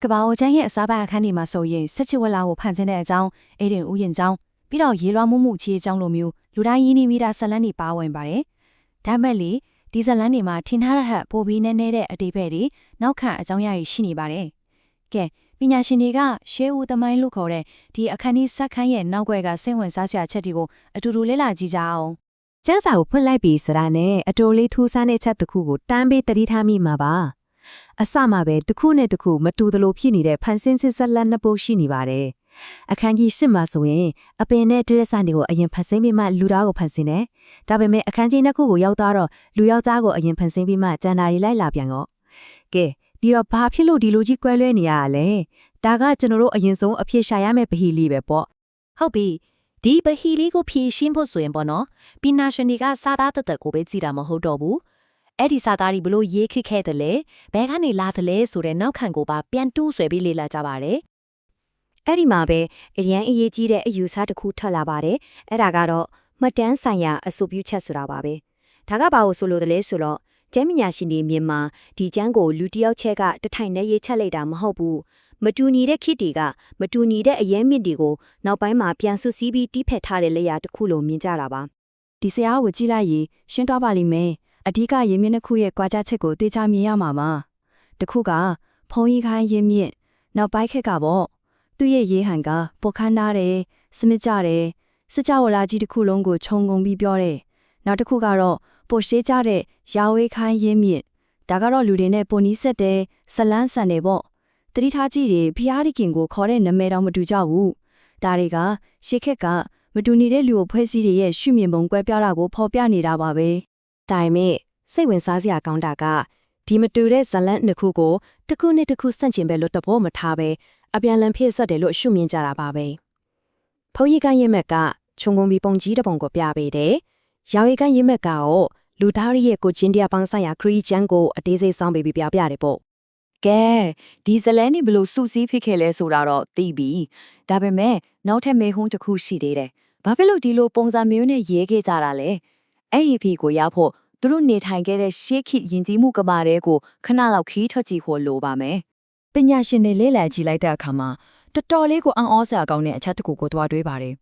ကဘာအိုချမ်းရဲ့အစားပါအခန်းဒီမှာဆိုရင်ဆက်ချစ်ဝက်လာကိုဖန်ဆင်းတဲ့အကြောင်းအေဒင်ဥယျင်ကျောင်းပြီးတော့ရေလွှမ်းမှုချီအကြောင်းလိုမျိုးလူတိုင်းရင်းနှီးမိတာဇလန်းတွေပါဝင်ပါတယ်။ဒါမဲ့လေဒီဇလန်းတွေမှာထင်ထားတဲ့ပိုပြီးနည်းနည်းတဲ့အတိတ်ပဲတွေနောက်ခံအကြောင်းအရာတွေရှိနေပါတယ်။ကဲပညာရှင်တွေကရှေးဦးသမိုင်းလို့ခေါ်တဲ့ဒီအခန်းကြီးစက္ကန့်ရဲ့နောက်ွယ်ကစိတ်ဝင်စားစရာချက်တွေကိုအတူတူလေ့လာကြည့်ကြအောင်။ကျန်းစာကိုဖွင့်လိုက်ပြီဆိုတာနဲ့အတိုလေးထူးဆန်းတဲ့ချက်တစ်ခုကိုတန်းပေးတတိထားမိမှာပါအစမှာပဲတစ်ခုနဲ့တစ်ခုမတူသလိုဖြစ်နေတဲ့ဖန်ဆင်းစစ်ဆက်လက်နှစ်ပုတ်ရှိနေပါတယ်အခန်းကြီး10မှာဆိုရင်အပင်နဲ့ဒရက်ဆန်တွေကိုအရင်ဖန်ဆင်းပြီးမှလူသားကိုဖန်ဆင်းတယ်ဒါပေမဲ့အခန်းကြီးနှစ်ခုကိုရောက်သွားတော့လူယောက်ျားကိုအရင်ဖန်ဆင်းပြီးမှကျန်တာတွေလိုက်လာပြန်တော့ကဲဒီတော့ဘာဖြစ်လို့ဒီလိုကြီးကွဲလွဲနေရတာလဲဒါကကျွန်တော်တို့အရင်ဆုံးအဖြစ်ရှာရမယ့်ဗဟီလေးပဲပေါ့ဟုတ်ပြီဒီဗဟီလေးကိုဖြည့်ရှင်းဖို့ဆိုရင်ပေါ့နော်ပညာရှင်တွေကစာသားတသက်ကိုပဲကြည်တာမဟုတ်တော့ဘူးအဲ့ဒီစာသားတွေဘလို့ရေးခစ်ခဲ့တယ်လဲဘဲကနေလာတယ်လဲဆိုတဲ့နောက်ခံကိုပါပြန်တူးဆွဲပြီးလေ့လာကြပါတယ်အဲ့ဒီမှာပဲအရန်အရေးကြီးတဲ့အယူဆတစ်ခုထွက်လာပါတယ်အဲ့ဒါကတော့မှတ်တမ်းဆိုင်ရာအဆိုပြုချက်ဆိုတာပါပဲဒါကဘာလို့ဆိုလို့တယ်လဲဆိုတော့ကျမ်းပညာရှင်တွေမြန်မာဒီကျမ်းကိုလူတစ်ယောက်ချက်ကတထိုင်နဲ့ရေးချက်လိုက်တာမဟုတ်ဘူးမတူညီတဲ့ခေတ်တွေကမတူညီတဲ့အရေးမြင့်တွေကိုနောက်ပိုင်းမှာပြန်ဆွစည်းပြီးတီးဖက်ထားတဲ့လက်ရာတစ်ခုလိုမြင်ကြတာပါဒီဆရာကိုကြည့်လိုက်ရင်ရှင်းသွားပါလိမ့်မယ်အဓိကရင်းမြစ်တစ်ခုရဲ့ကြွားကြချက်ကိုသိချမြင်ရမှာပါတစ်ခုကဖုံးကြီးခိုင်းရင်းမြစ်နောက်ပိုင်းခက်ကပေါ့သူ့ရဲ့ရေးဟန်ကပုတ်ခန်းနာတယ်စမစ်ကြတယ်စကြဝဠာကြီးတစ်ခုလုံးကိုခြုံငုံပြီးပြောတယ်နောက်တစ်ခုကတော့ပိုရှေးကြတဲ့ရာဝေးခိုင်းရင်းမြစ်ဒါကတော့လူတွေနဲ့ပုံနီးဆက်တယ်ဇလန်းဆန်တယ်ပေါ့တတိထားကြည့်တယ်ဖျားဒီကင်ကိုခေါ်တဲ့နာမည်တော့မတူကြဘူးဒါတွေကရှေးခက်ကမတူနေတဲ့လူကိုဖွဲ့စည်းတဲ့ရဲ့ရှုမြင်ပုံကွဲပြားတာကိုဖော်ပြနေတာပါပဲဒါပေမဲ့စိတ်ဝင်စားစရာကောင်းတာကဒီမတူတဲ့ဇလန်းနှစ်ခုကိုတစ်ခုနဲ့တစ်ခုဆန့်ကျင်ပဲလို့တဘောမထားပဲအပြန်လန်ဖြစ်ဆွတ်တယ်လို့ရှုမြင်ကြတာပါပဲဖုန်းရီကရင်မက်ကခြုံငုံပြီးပုံကြီးတစ်ပုံကိုပြပေးတယ်ရောင်ရီကရင်မက်ကရောလူသားရဲ့ကိုချင်းတရားပေါင်းဆိုင်ရာခရီးချမ်းကိုအသေးစိတ်စောင်းပေးပြီးပြပြတယ်ပေါ့ကဲဒီဇလန်းနေဘလို့စူးစီးဖြစ်ခဲ့လဲဆိုတာတော့သိပြီဒါပေမဲ့နောက်ထပ်မေးခွန်းတစ်ခုရှိသေးတယ်ဘာဖြစ်လို့ဒီလိုပုံစံမျိုးနဲ့ရေးခဲ့ကြတာလဲအဲ့ဒီဖီကိုရောက်ဖို့သူတို့နေထိုင်ခဲ့တဲ့ရှေးခေတ်ယဉ်ကျေးမှုကမာတဲ့ကိုခဏလောက်ခီးထွက်ကြည့်ဖို့လိုပါမယ်ပညာရှင်တွေလေ့လာကြည့်လိုက်တဲ့အခါမှာတော်တော်လေးကိုအံ့ဩစရာကောင်းတဲ့အချက်တစ်ခုကိုတွေ့ပါတယ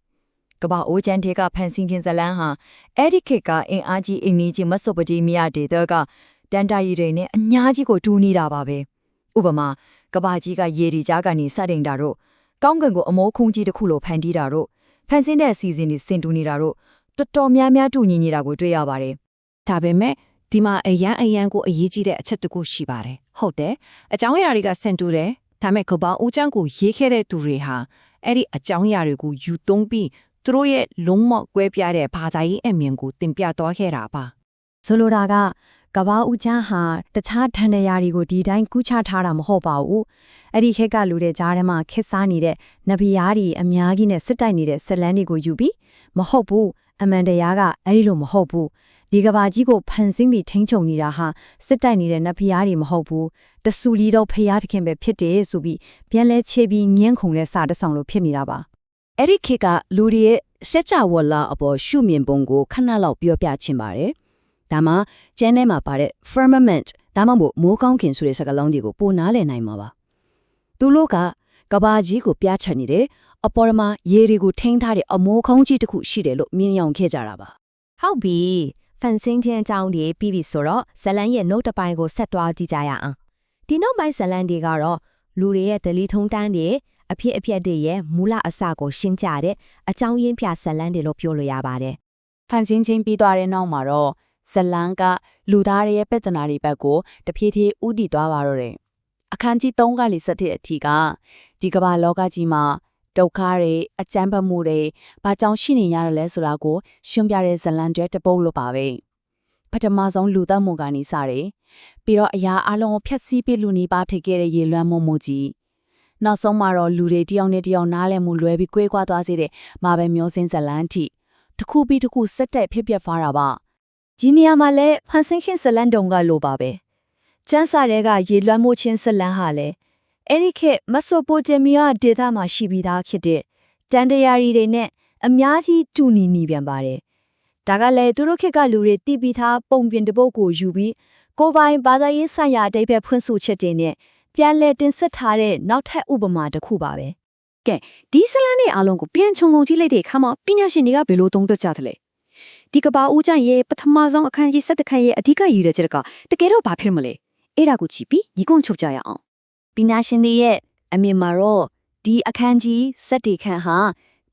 ်ကမ္ဘာအိုချန်တေကဖန်ဆင်းခြင်းဇလန်းဟာအဲ့ဒီခေတ်ကအင်အားကြီးအင်းကြီးမက်ဆိုပိုတေးမီးယားဒေသကတန်တာရီတွေနဲ့အများကြီးကိုတူနေတာပါပဲဥပမာကမ္ဘာကြီးကရေဒီကြားကနေစတင်တာတို့ကောင်းကင်ကိုအမိုးခုံးကြီးတစ်ခုလိုဖန်တီးတာတို့ဖန်ဆင်းတဲ့အစီအစဉ်တွေစင်တူနေတာတို့တော်တော်များများတူညီနေတာကိုတွေ့ရပါတယ်ဒါပေမဲ့ဒီမှာအရန်ကိုအရေးကြီးတဲ့အချက်တစ်ခုရှိပါတယ်ဟုတ်တယ်အကြောင်းအရာတွေကဆင်တူတယ်ဒါပေမဲ့ကဘာဦးချမ်းကိုရေးခဲ့တဲ့သူတွေဟာအဲ့ဒီအကြောင်းအရာတွေကိုယူသုံးပြီးသူတို့ရဲ့လုံးဝကွဲပြားတဲ့ဘာသာရေးအမြင်ကိုတင်ပြသွားခဲ့တာပါဆိုလိုတာကကဘာဦးချမ်းဟာတခြားထန်တရားတွေကိုဒီတိုင်းကူးချထားတာမဟုတ်ပါဘူးအဲ့ဒီခက်ကလူတဲ့ကြားထဲမှာခက်စားနေတဲ့နဗီယားတွေအများကြီးနဲ့စစ်တိုက်နေတဲ့ဇလန်းတွေကိုယူပြီးမဟုတ်ဘူးအမှန်တရားကအဲ့ဒီလိုမဟုတ်ဘူးဒီကဘာကြီးကိုဖန်ဆင်းပြီးထိန်းချုပ်နေတာဟာစစ်တိုက်နေတဲ့နတ်ဖျားတွေမဟုတ်ဘူးတဆူလီတော့ဖျားတခင်ပဲဖြစ်တယ်ဆိုပြီးပြန်လဲချေပြီးငင်းခုန်တဲ့စာတဆောင်လိုဖြစ်နေတာပါအဲ့ဒီခေတ်ကလူတွေရဲ့စက်ကြဝဠာအပေါ်ရှုမြင်ပုံကိုခဏလောက်ပြောပြချင်ပါတယ်ဒါမှကျန်းထဲမှာပါတဲ့ firmament ဒါမှမဟုတ်မိုးကောင်းကင်ဆိုတဲ့စကားလုံးတွေကိုပိုနားလည်နိုင်မှာပါသူတို့ကကဘာကြီးကိုပြချနေတယ်အပေါ်မှာရေတွေကိုထိန်းထားတဲ့အမိုးခေါင်းကြီးတစ်ခုရှိတယ်လို့မြင်ရောက်ခဲ့ကြတာပါဟုတ်ပြီဖန်ဆင်းခြင်းအကြောင်းတွေပြီးပြီဆိုတော့ဇလန်းရဲ့နှုတ်တပိုင်းကိုဆက်တွားကြည့်ကြရအောင်ဒီနှုတ်ပိုင်းဇလန်းတွေကတော့လူတွေရဲ့ဒလီထုံးတန်းတွေအဖြစ်အပျက်တွေရဲ့မူလအစကိုရှင်းကြတဲ့အကြောင်းရင်းပြဇလန်းတွေလို့ပြောလို့ရပါတယ်ဖန်ဆင်းခြင်းပြီးသွားတဲ့နောက်မှာတော့ဇလန်းကလူသားတွေရဲ့ပြဿနာတွေဘက်ကိုတဖြည်းဖြည်းဥတည်သွားပါတော့တယ်အခန်းကြီး3ကနေ7အထိကဒီကမ္ဘာလောကကြီးမှာဒုက္ခတွေအကြမ်းဖက်မှုတွေဘာကြောင့်ရှိနေရတယ်လဲဆိုတာကိုရှင်းပြတဲ့ဇလန်တွေတပုတ်လို့ပါပဲပထမဆုံးလူသက်မှုကနေစတယ်ပြီးတော့အရာအလုံးကိုဖျက်ဆီးပြီးလူနေပါထိခဲ့တဲ့ရေလွှမ်းမှုကြီးနောက်ဆုံးမှာတော့လူတွေတယောက်နဲ့တယောက်နားလည်မှုလွဲပြီးကွဲကွာသွားစေတဲ့မာပဲမျိုးစင်းဇလန်ထိတစ်ခုပြီးတစ်ခုစက်တက်ဖြစ်ပျက်သွားတာပါဒီနေရာမှာလည်းဖန်ဆင်းခင်ဇလန်တုံကလိုပါပဲကျန်းစာတွေကရေလွှမ်းမှုချင်းဇလန်ဟာလည်းအဲ့ဒီခေတ်မက်ဆိုပိုတေးမီးယားဒေသမှာရှိပြီးသားဖြစ်တဲ့တန်တရာရီတွေနဲ့အများကြီးတူညီနေပြန်ပါတယ်။ဒါကလည်းသူတို့ခေတ်ကလူတွေတည်ပြီးသားပုံပြင်တစ်ပုတ်ကိုယူပြီးကိုပိုင်ဘာသာရေးဆိုင်ရာအတိတ်ပဲဖွင့်ဆိုချက်တွေနဲ့ ပြန်လည်တင်ဆက်ထားတဲ့နောက်ထပ်ဥပမာတစ်ခုပါပဲ ကဲဒီဇလန်နဲ့အားလုံးကိုပြန်ခြုံငုံကြည့်လိုက်တဲ့အခါမှာပညာရှင်တွေကဘယ်လိုသုံးသပ်ကြသလဲဒီကဘာဦးကျန်ရဲ့ပထမဆုံးအခန်းကြီး7ခန်းရဲ့အဓိကရည်ရွယ်ချက်ကတကယ်တော့ဘာဖြစ်မလဲအဲ့ဒါကိုကြည့်ပြီးညီကုန်းချုပ်ကြရအောင် ပညာရှင်တွေရဲ့အမြင်မှာတော့ဒီအခန်းကြီး7ခန်းဟာ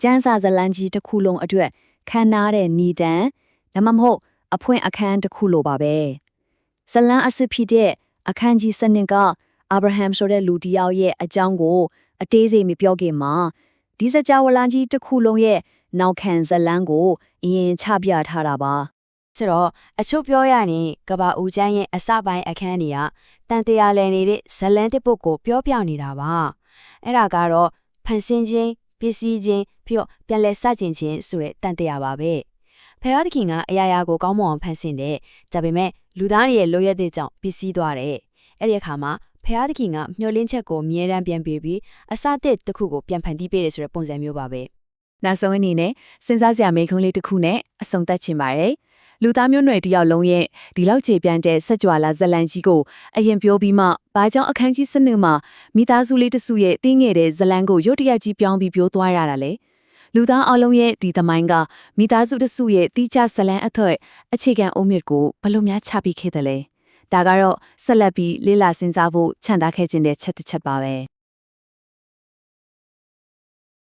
ကျန်းစာဇလန်ကြီးတစ်ခုလုံးအတွက်ခန်းနာတဲ့နီတန်ဒါမှမဟုတ်အဖွင့်အခန်းတစ်ခုလိုပါပဲဇလန်အစစ်ဖြစ်တဲ့အခန်းကြီး7ကအာဗြဟံဆိုတဲ့လူတစ်ယောက်ရဲ့အကြောင်းကိုအသေးစိတ်မပြောခင်မှာဒီစကြဝဠာကြီးတစ်ခုလုံးရဲ့နောက်ခံဇလန်ကိုအရင်ချပြထားတာပါဆိုတော့အချို့ပြောရရင်ကဘာဦးကျန်းရဲ့အစပိုင်းအခန်းတွေကတန်တရားလည်နေတဲ့ဇလန်တစ်ပုတ်ကိုပြောပြနေတာပါအဲ့ဒါကတော့ဖန်ဆင်းခြင်းပစ္စည်းခြင်းပြီးတော့ပြန်လည်စကျင်ခြင်းဆိုတဲ့တန်တရားပါပဲဖယားသခင်ကအရာရာကိုကောင်းမွန်အောင်ဖန်ဆင်းတယ်ဒါပေမဲ့လူသားတွေရဲ့လိုရတဲ့ကြောင့်ပစ္စည်းသွားတယ်အဲ့ဒီအခါမှာဖယားသခင်ကမျှော်လင့်ချက်ကိုမြဲတမ်းပြန်ပေးပြီးအစတစ်တစ်ခုကိုပြန်ဖန်တီးပေးတယ်ဆိုတဲ့ပုံစံမျိုးပါပဲနောက်ဆုံးအနေနဲ့စဉ်းစားစရာမိန့်ခွန်းလေးတစ်ခုနဲ့အဆုံးသတ်ချင်ပါတယ်လူသားမျိုးနွယ်တစ်ယောက်လုံးရဲ့ဒီလောက်ခြေပြန့်တဲ့စက်ကြွလာဇလန်ကြီးကိုအရင်ပြောပြီးမှဘာကြောင့်အခန်းကြီးစနစ်မှာမိသားစုလေးတစ်စုရဲ့တင်းငယ်တဲ့ဇလန်ကိုရုတ်တရက်ကြီးပြောင်းပြီးပြောသွားရတာလေလူသားအလုံးရဲ့ဒီသမိုင်းကမိသားစုတစ်စုရဲ့တိကျဇလန်အထွတ်အခြေခံအုံမြစ်ကိုဘလို့များချပြီးခဲ့တယ်လဲဒါကတော့ဆက်လက်ပြီးလေ့လာစဉ်းစားဖို့ခြံထားခဲ့ခြင်းတဲ့ချက်တစ်ချက်ပါပဲ